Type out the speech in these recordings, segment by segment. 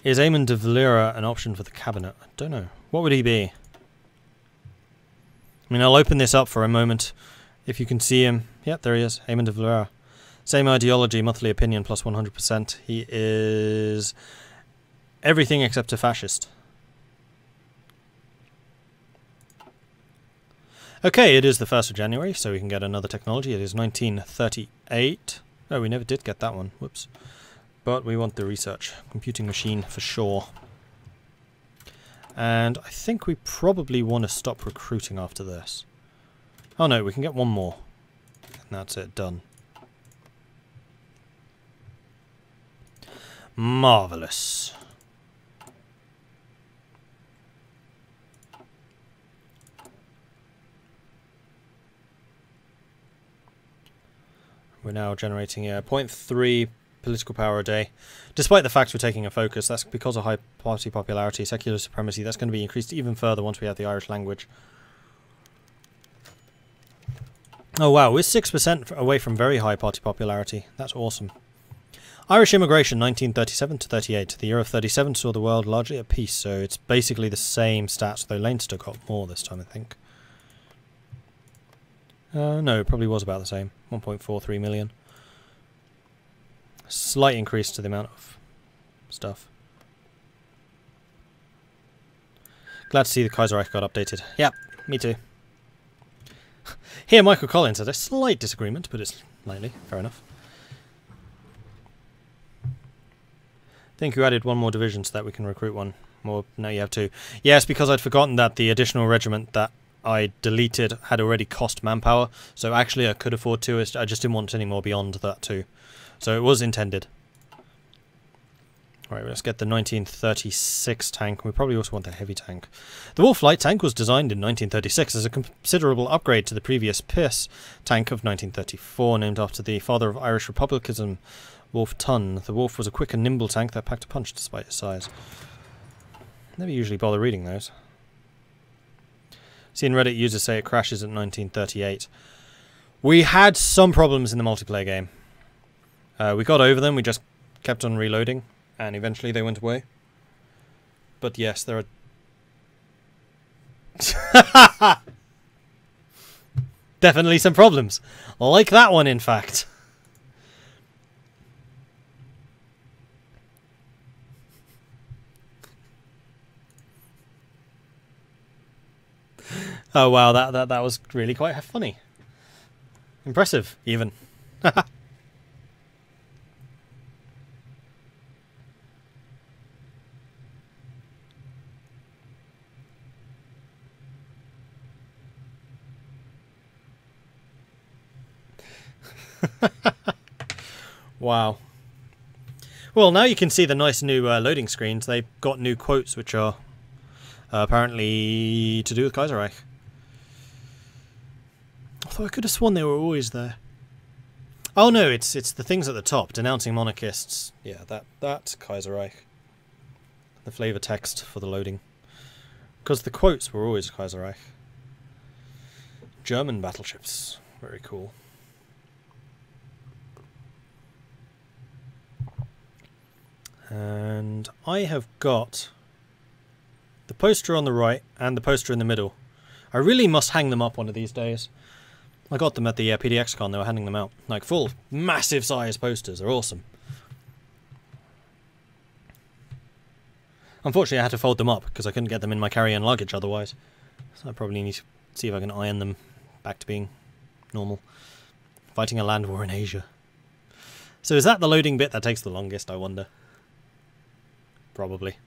Is Eamon de Valera an option for the cabinet? I don't know. What would he be? I mean, I'll open this up for a moment. If you can see him. Yep, there he is. Eamon de Valera. Same ideology, monthly opinion plus 100%. He is everything except a fascist. Okay, it is the 1st of January, so we can get another technology. It is 1938. Oh, we never did get that one. Whoops. But we want the research. Computing machine for sure. And I think we probably want to stop recruiting after this. Oh no, we can get one more. And that's it, done. Marvellous. We're now generating a 0.3 political power a day. Despite the fact we're taking a focus, that's because of high party popularity, secular supremacy. That's going to be increased even further once we have the Irish language. Oh wow, we're 6% away from very high party popularity. That's awesome. Irish immigration, 1937 to 38. The year of 37 saw the world largely at peace, so it's basically the same stats, though Leinster got more this time, I think. No, it probably was about the same. 1.43 million. Slight increase to the amount of stuff. Glad to see the Kaiserreich got updated. Yeah, me too. Here, Michael Collins had a slight disagreement, but it's slightly. Fair enough. I think you added one more division so that we can recruit one more. Now you have two. Yes, because I'd forgotten that the additional regiment that I deleted had already cost manpower, so actually I could afford to. I just didn't want any more beyond that too. So it was intended. Alright, let's get the 1936 tank. We probably also want the heavy tank. The Wolf light tank was designed in 1936 as a considerable upgrade to the previous Pierce tank of 1934, named after the father of Irish republicanism, Wolfe Tone. The Wolf was a quick and nimble tank that packed a punch despite its size. Never usually bother reading those. Seen Reddit users say it crashes at 1938. We had some problems in the multiplayer game. We got over them, we just kept on reloading, and eventually they went away. But yes, there are definitely some problems. Like that one, in fact. Oh wow, that was really quite funny. Impressive, even. Wow. Well, now you can see the nice new loading screens. They've got new quotes which are apparently to do with Kaiserreich. Although I could have sworn they were always there. Oh no, it's the things at the top, denouncing monarchists. Yeah, that's Kaiserreich. The flavor text for the loading. Because the quotes were always Kaiserreich. German battleships. Very cool. And I have got the poster on the right and the poster in the middle. I really must hang them up one of these days. I got them at the PDX-Con, they were handing them out. Like full, massive size posters, they're awesome. Unfortunately I had to fold them up because I couldn't get them in my carry-on luggage otherwise. So I probably need to see if I can iron them back to being normal. Fighting a land war in Asia. So is that the loading bit that takes the longest, I wonder? Probably.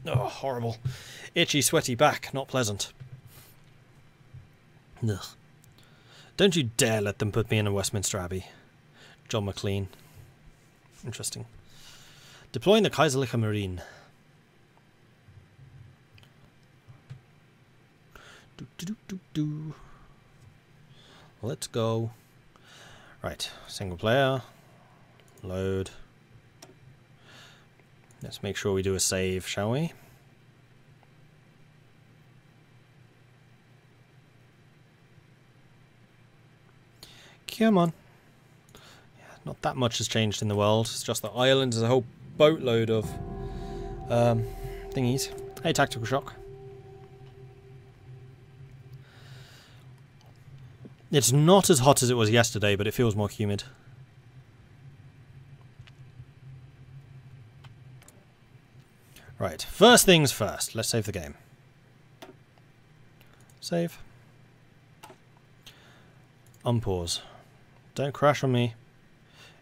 Oh, horrible. Itchy, sweaty back. Not pleasant. Ugh. Don't you dare let them put me in a Westminster Abbey. John McLean. Interesting. Deploying the Kaiserliche Marine. Let's go. Right. Single player. Load. Let's make sure we do a save, shall we? Come on. Yeah, Not that much has changed in the world. It's just that Ireland is a whole boatload of thingies. Hey, tactical shock. It's not as hot as it was yesterday, but it feels more humid. Right, first things first. Let's save the game. Save. Unpause. Don't crash on me.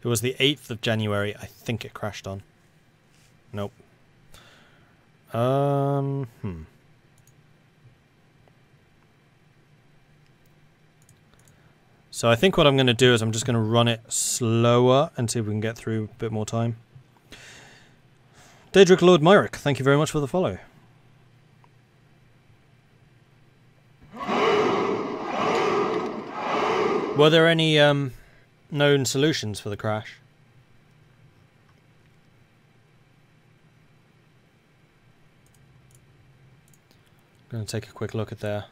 It was the 8th of January. I think it crashed on. Nope. So I think what I'm going to do is I'm just going to run it slower and see if we can get through a bit more time. Daedric Lord Myrick, thank you very much for the follow. Were there any known solutions for the crash? I'm going to take a quick look at there.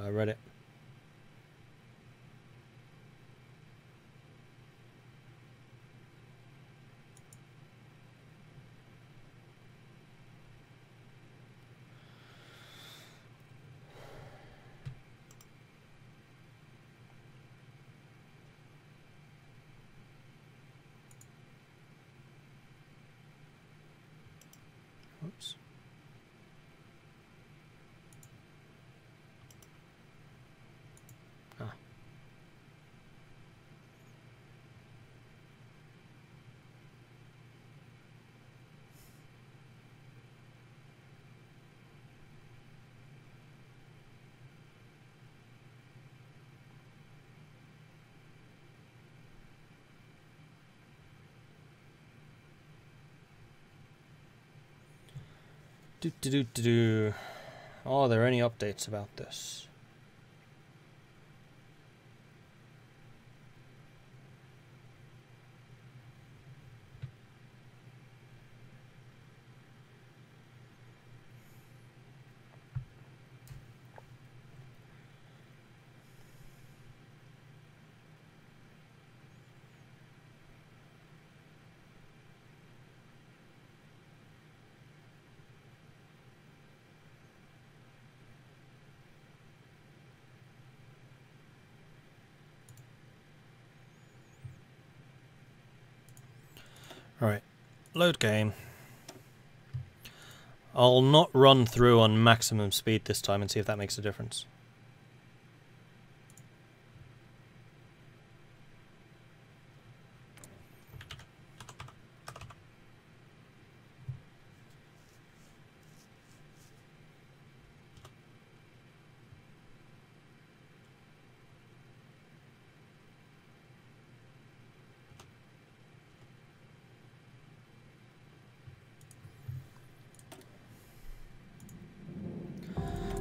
Reddit. Oops. Ah. Are there any updates about this? Alright, load game. I'll not run through on maximum speed this time and see if that makes a difference.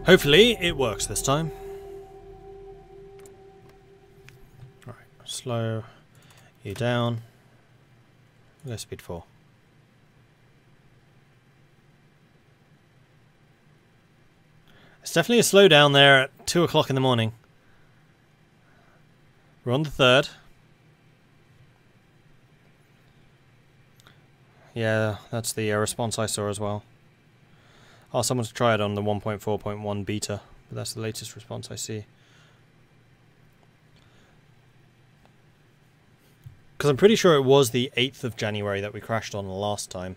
Hopefully it works this time. Alright, slow you down. We'll go speed 4. It's definitely a slowdown there at 2 o'clock in the morning. We're on the 3rd. Yeah, that's the response I saw as well. Oh, someone's tried on the 1.4.1 beta, but that's the latest response I see. Because I'm pretty sure it was the 8th of January that we crashed on last time.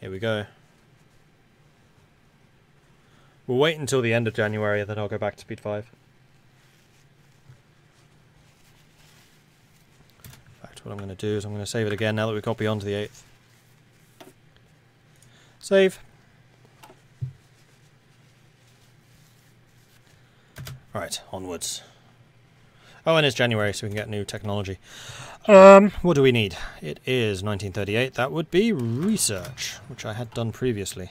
Here we go. We'll wait until the end of January, then I'll go back to speed 5. In fact, what I'm going to do is I'm going to save it again now that we've got beyond the 8th. Save. Right, onwards. Oh, and it's January, so we can get new technology. What do we need? It is 1938. That would be research, which I had done previously.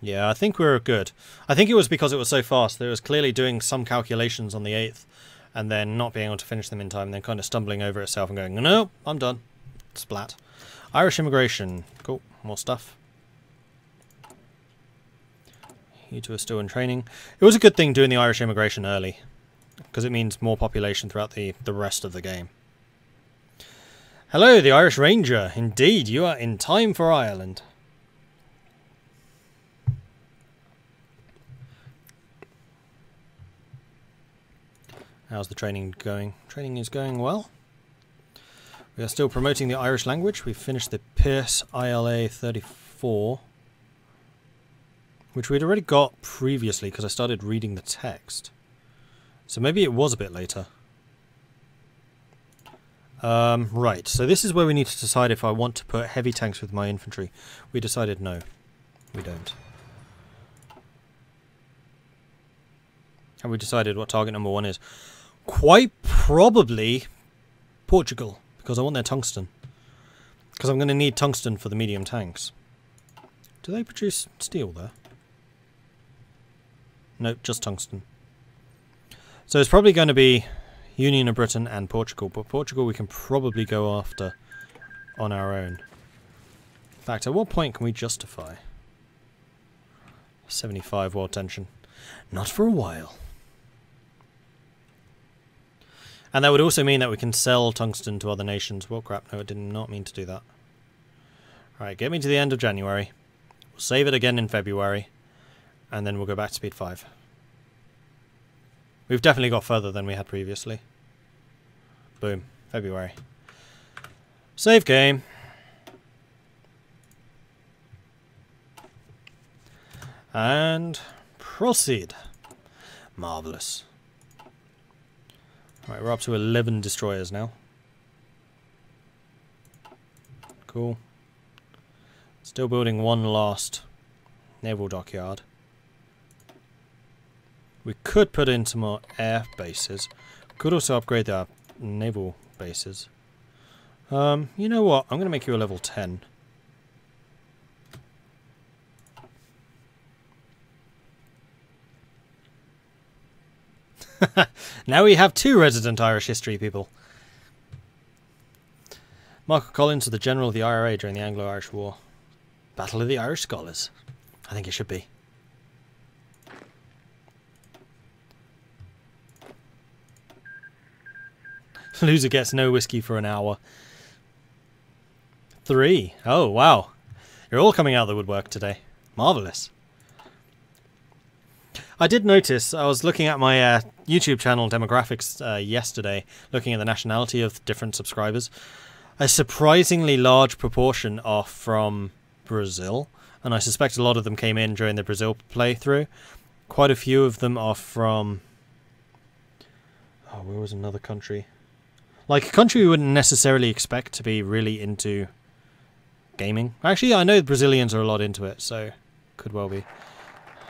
Yeah, I think we're good. I think it was because it was so fast that it was clearly doing some calculations on the 8th, and then not being able to finish them in time, and then kind of stumbling over itself and going, no, I'm done. Splat. Irish immigration. Cool. More stuff. You two are still in training. It was a good thing doing the Irish immigration early, because it means more population throughout the rest of the game. Hello, the Irish Ranger. Indeed, you are in time for Ireland. How's the training going? Training is going well. We are still promoting the Irish language. We've finished the Pierce ILA 34, which we'd already got previously because I started reading the text. So maybe it was a bit later. Right, so this is where we need to decide if I want to put heavy tanks with my infantry. We decided no, we don't. And we decided what target number 1 is. Quite probably Portugal, because I want their tungsten. Because I'm going to need tungsten for the medium tanks. Do they produce steel there? Nope, just tungsten. So it's probably going to be Union of Britain and Portugal, but Portugal we can probably go after on our own. In fact, at what point can we justify 75 world tension? Not for a while. And that would also mean that we can sell tungsten to other nations. Well, crap, no, I did not mean to do that. Alright, get me to the end of January. We'll save it again in February. And then we'll go back to speed 5. We've definitely got further than we had previously. Boom. February. Save game. And proceed. Marvellous. Right, we're up to 11 destroyers now. Cool. Still building one last naval dockyard. We could put in some more air bases. We could also upgrade our naval bases. You know what? I'm going to make you a level 10. Now we have 2 resident Irish history people. Michael Collins was the general of the IRA during the Anglo-Irish War. Battle of the Irish Scholars. I think it should be. Loser gets no whiskey for an hour. 3. Oh, wow. You're all coming out of the woodwork today. Marvellous. I did notice, I was looking at my YouTube channel demographics yesterday, looking at the nationality of different subscribers. A surprisingly large proportion are from Brazil, and I suspect a lot of them came in during the Brazil playthrough. Quite a few of them are from... oh, where was another country? Like a country we wouldn't necessarily expect to be really into gaming. Actually, I know the Brazilians are a lot into it, so could well be.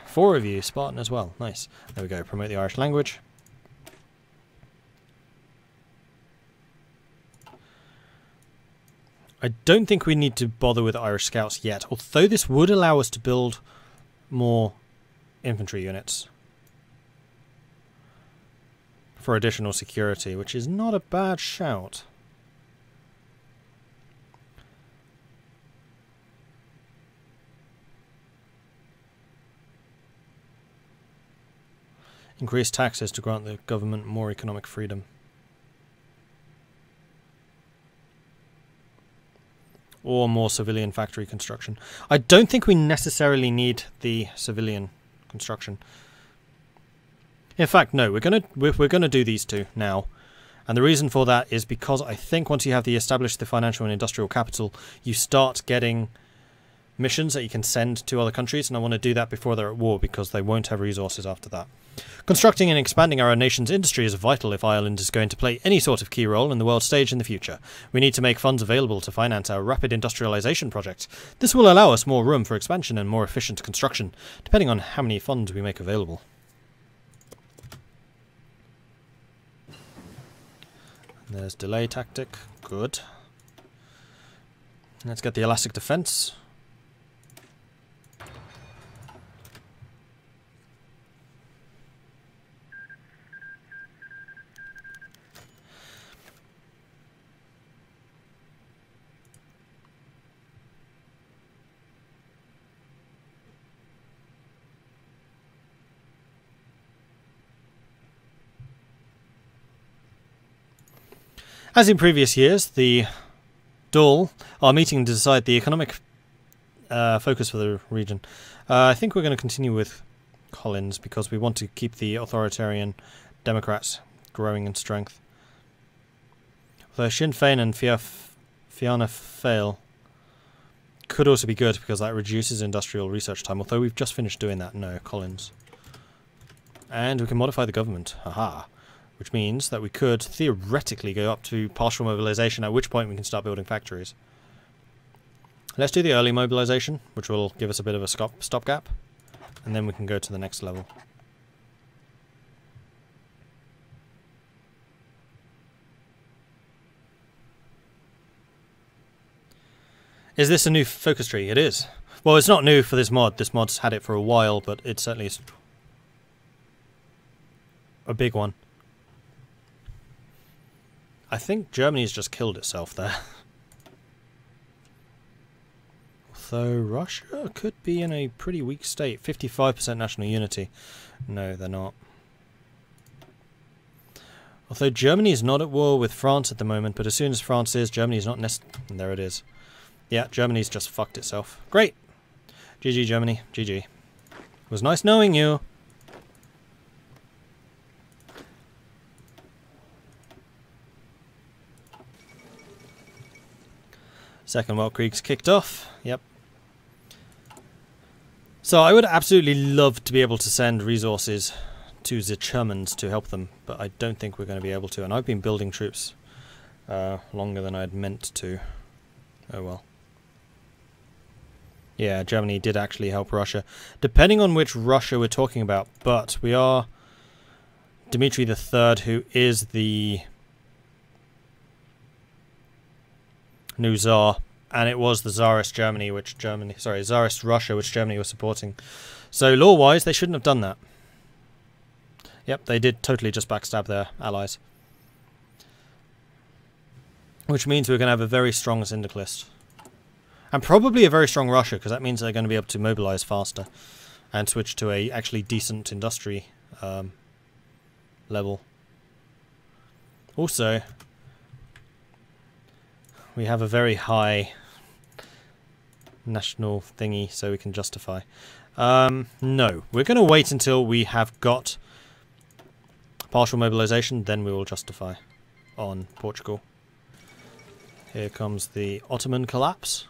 4 of you, Spartan as well. Nice. There we go. Promote the Irish language. I don't think we need to bother with Irish Scouts yet, although this would allow us to build more infantry units for additional security, which is not a bad shout. Increase taxes to grant the government more economic freedom. Or more civilian factory construction. I don't think we necessarily need the civilian construction. In fact, no, we're gonna do these 2 now. And the reason for that is because I think once you have established the financial and industrial capital, you start getting missions that you can send to other countries, and I want to do that before they're at war because they won't have resources after that. Constructing and expanding our nation's industry is vital if Ireland is going to play any sort of key role in the world stage in the future. We need to make funds available to finance our rapid industrialization project. This will allow us more room for expansion and more efficient construction, depending on how many funds we make available. And there's delay tactic. Good. Let's get the elastic defense. As in previous years, the Dáil are meeting to decide the economic focus for the region. I think we're going to continue with Collins because we want to keep the authoritarian Democrats growing in strength. Although Sinn Féin and Fianna Fáil could also be good because that reduces industrial research time, although we've just finished doing that. No, Collins. And we can modify the government. Haha. Which means that we could theoretically go up to partial mobilization, at which point we can start building factories. Let's do the early mobilization, which will give us a bit of a stopgap, and then we can go to the next level. Is this a new focus tree? It is. Well, it's not new for this mod. This mod's had it for a while, but it certainly is a big one. I think Germany's just killed itself there. Although Russia could be in a pretty weak state. 55% national unity. No, they're not. Although Germany is not at war with France at the moment, but as soon as France is, Germany's not and there it is. Yeah, Germany's just fucked itself. Great! GG, Germany. GG. It was nice knowing you. Second Weltkrieg's kicked off. Yep. So I would absolutely love to be able to send resources to the Germans to help them, but I don't think we're going to be able to. And I've been building troops longer than I'd meant to. Oh well. Yeah, Germany did actually help Russia. Depending on which Russia we're talking about, but we are Dmitry III, who is the new Tsar, and it was the Tsarist Tsarist Russia, which Germany was supporting. So law-wise, they shouldn't have done that. Yep, they did totally just backstab their allies. Which means we're going to have a very strong syndicalist. And probably a very strong Russia, because that means they're going to be able to mobilize faster and switch to a actually decent industry level. Also, we have a very high national thingy, so we can justify. No, we're going to wait until we have got partial mobilization, then we will justify on Portugal. Here comes the Ottoman collapse.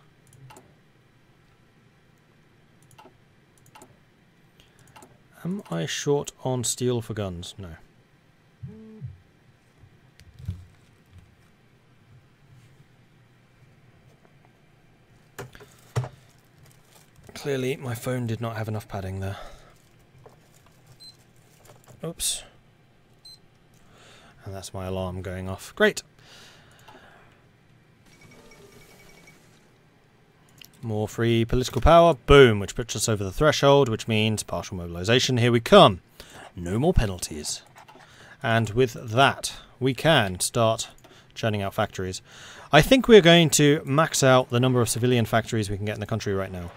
Am I short on steel for guns? No. Clearly, my phone did not have enough padding there. Oops. And that's my alarm going off. Great! More free political power. Boom! Which puts us over the threshold, which means partial mobilization. Here we come. No more penalties. And with that, we can start churning out factories. I think we're going to max out the number of civilian factories we can get in the country right now.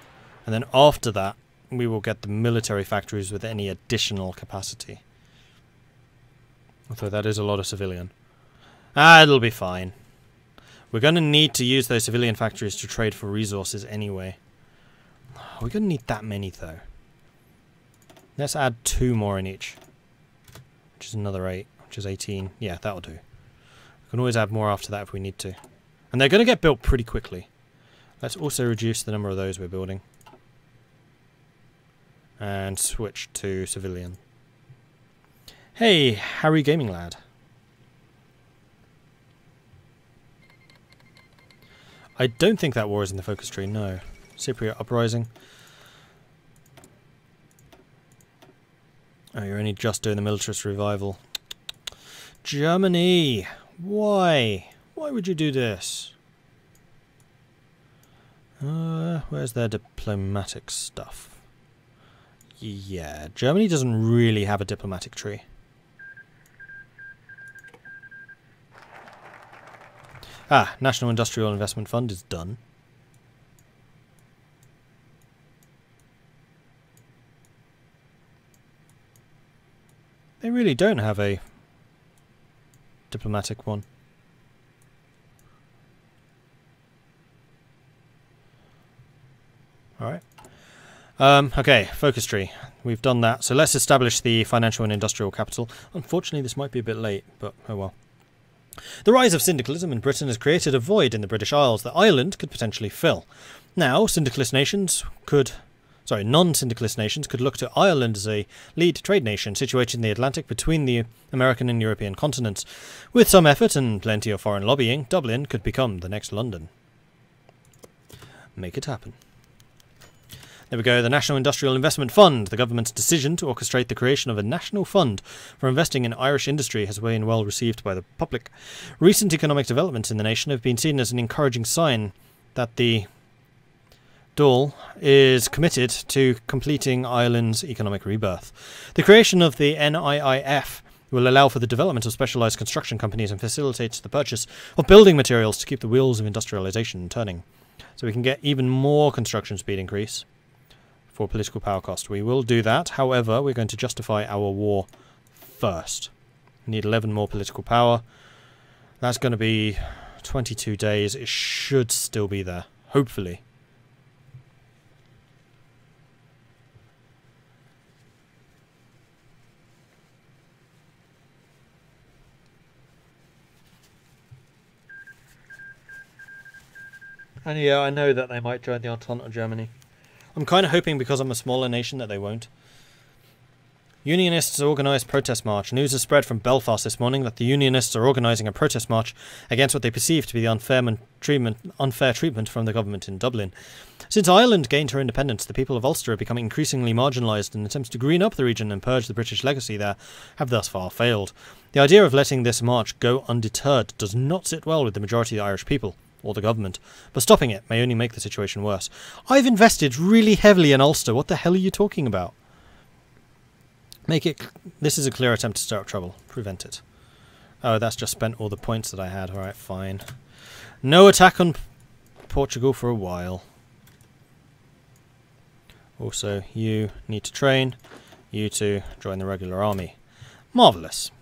And then after that, we will get the military factories with any additional capacity. Although that is a lot of civilian. It'll be fine. We're going to need to use those civilian factories to trade for resources anyway. We're going to need that many though. Let's add 2 more in each. Which is another 8, which is 18. Yeah, that'll do. We can always add more after that if we need to. And they're going to get built pretty quickly. Let's also reduce the number of those we're building. And switch to civilian. Hey, Harry Gaming Lad. I don't think that war is in the focus tree, no. Cypriot Uprising. Oh, you're only just doing the militarist revival. Germany! Why? Why would you do this? Where's their diplomatic stuff? Yeah, Germany doesn't really have a diplomatic tree. National Industrial Investment Fund is done. They really don't have a diplomatic one. Alright. Okay, focus tree. We've done that. So let's establish the financial and industrial capital. Unfortunately, this might be a bit late, but oh well. The rise of syndicalism in Britain has created a void in the British Isles that Ireland could potentially fill. Now, non-syndicalist nations could look to Ireland as a lead trade nation situated in the Atlantic between the American and European continents. With some effort and plenty of foreign lobbying, Dublin could become the next London. Make it happen. There we go, the National Industrial Investment Fund. The government's decision to orchestrate the creation of a national fund for investing in Irish industry has been well received by the public. Recent economic developments in the nation have been seen as an encouraging sign that the Dáil is committed to completing Ireland's economic rebirth. The creation of the NIIF will allow for the development of specialised construction companies and facilitates the purchase of building materials to keep the wheels of industrialisation turning. So we can get even more construction speed increase for political power cost. We will do that. However, we're going to justify our war first. We need 11 more political power. That's going to be 22 days. It should still be there. Hopefully. And yeah, I know that they might join the Entente of Germany. I'm kind of hoping because I'm a smaller nation that they won't. Unionists organise protest march. News has spread from Belfast this morning that the Unionists are organising a protest march against what they perceive to be the unfair treatment from the government in Dublin. Since Ireland gained her independence, the people of Ulster have become increasingly marginalised, and attempts to green up the region and purge the British legacy there have thus far failed. The idea of letting this march go undeterred does not sit well with the majority of the Irish people or the government, but stopping it may only make the situation worse. I've invested really heavily in Ulster. What the hell are you talking about? This is a clear attempt to stir up trouble. Prevent it. Oh, that's just spent all the points that I had. Alright, fine. No attack on Portugal for a while. Also, you need to train. You two join the regular army. Marvellous.